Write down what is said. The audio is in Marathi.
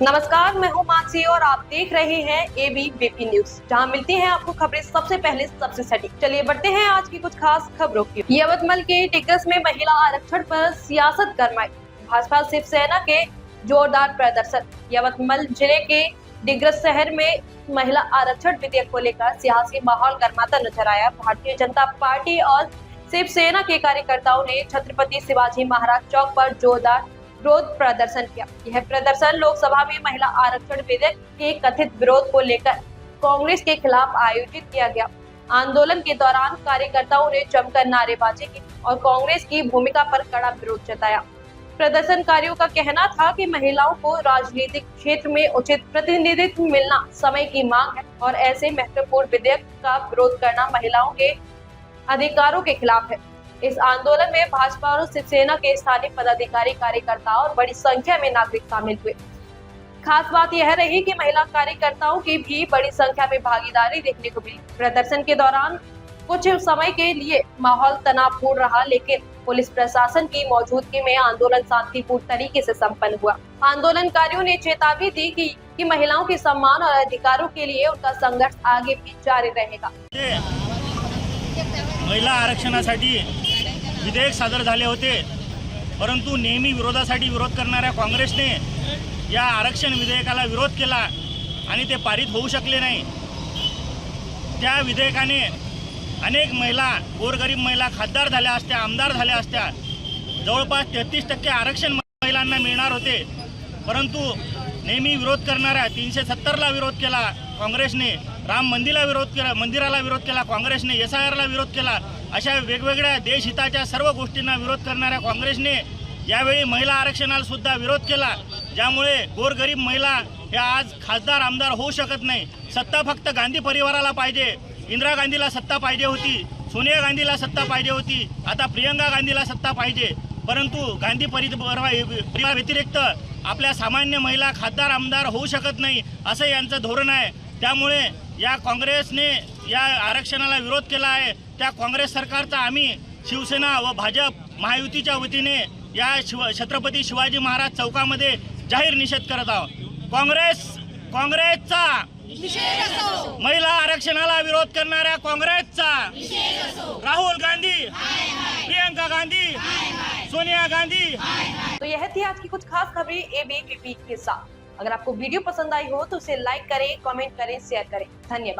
नमस्कार, मैं हूं मानसी और आप देख रहे हैं ABVP न्यूज, जहां मिलती हैं आपको खबरें सबसे पहले सबसे सटीक। चलिए बढ़ते हैं आज की कुछ खास खबरों की। यवतमाल के डिग्रस में महिला आरक्षण पर सियासत गरमाई, भाजपा शिवसेना के जोरदार प्रदर्शन। यवतमाल जिले के डिग्रस शहर में महिला आरक्षण विधेयक को लेकर सियासी माहौल गर्माता नजर आया। भारतीय जनता पार्टी और शिवसेना के कार्यकर्ताओं ने छत्रपति शिवाजी महाराज चौक पर जोरदार विरोध प्रदर्शन किया। यह प्रदर्शन लोकसभा में महिला आरक्षण विधेयक के कथित विरोध को लेकर कांग्रेस के खिलाफ आयोजित किया गया। आंदोलन के दौरान कार्यकर्ताओं ने जमकर नारेबाजी की और कांग्रेस की भूमिका पर कड़ा विरोध जताया। प्रदर्शनकारियों का कहना था कि महिलाओं को राजनीतिक क्षेत्र में उचित प्रतिनिधित्व मिलना समय की मांग है और ऐसे महत्वपूर्ण विधेयक का विरोध करना महिलाओं के अधिकारों के खिलाफ है। इस आंदोलन में भाजपा और शिवसेना के स्थानीय पदाधिकारी, कार्यकर्ता और बड़ी संख्या में नागरिक शामिल हुए। खास बात यह रही कि महिला कार्यकर्ताओं की भी बड़ी संख्या में भागीदारी देखने को मिली। प्रदर्शन के दौरान कुछ समय के लिए माहौल तनावपूर्ण रहा, लेकिन पुलिस प्रशासन की मौजूदगी में आंदोलन शांतिपूर्ण तरीके से संपन्न हुआ। आंदोलनकारियों ने चेतावनी दी कि महिलाओं के सम्मान और अधिकारों के लिए उनका संघर्ष आगे भी जारी रहेगा। महिला आरक्षणासाठी विधेयक सादर झाले होते, परंतु नेहमी विरोधासाठी विरोध करणाऱ्या काँग्रेसने या आरक्षण विधेयकाला विरोध केला आणि ते पारित होऊ शकले नाही। त्या विधेयकाने अनेक महिला, गोरगरीब महिला खासदार झाल्या असत्या, आमदार झाल्या असत्या। जवळपास 33% आरक्षण महिलांना मिळणार होते, परंतु नेहमी विरोध करणाऱ्या 370ला विरोध केला काँग्रेसने, राम मंदिराला विरोध केला काँग्रेसने, SIRला विरोध केला। अशा वेगवेगळ्या देशहिताच्या सर्व गोष्टींना विरोध करणाऱ्या काँग्रेसने यावेळी महिला आरक्षणाला सुद्धा विरोध केला, ज्यामुळे गोरगरीब महिला या आज खासदार आमदार होऊ शकत नाही। सत्ता फक्त गांधी परिवाराला पाहिजे, इंदिरा गांधीला सत्ता पाहिजे होती, सोनिया गांधीला सत्ता पाहिजे होती, आता प्रियंका गांधीला सत्ता पाहिजे, परंतु गांधी परिवार व्यतिरिक्त आपल्या सामान्य महिला खासदार आमदार होऊ शकत नाही, असं यांचं धोरण आहे। त्यामुळे या काँग्रेसने या आरक्षणाला विरोध केला आहे। त्या काँग्रेस सरकारचा आम्ही शिवसेना व भाजप महायुतीच्या वतीने या छत्रपती शिवाजी महाराज चौकामध्ये जाहीर निषेध करत आहोत। काँग्रेसचा महिला आरक्षणाला विरोध करणाऱ्या काँग्रेसचा राहुल गांधी, प्रियंका गांधी, सोनिया गांधी। तो यह थी आज की कुछ खास खबरें ABVP के साथ। अगर आपको वीडियो पसंद आई हो तो उसे लाइक करें, कमेंट करें, शेयर करें। धन्यवाद।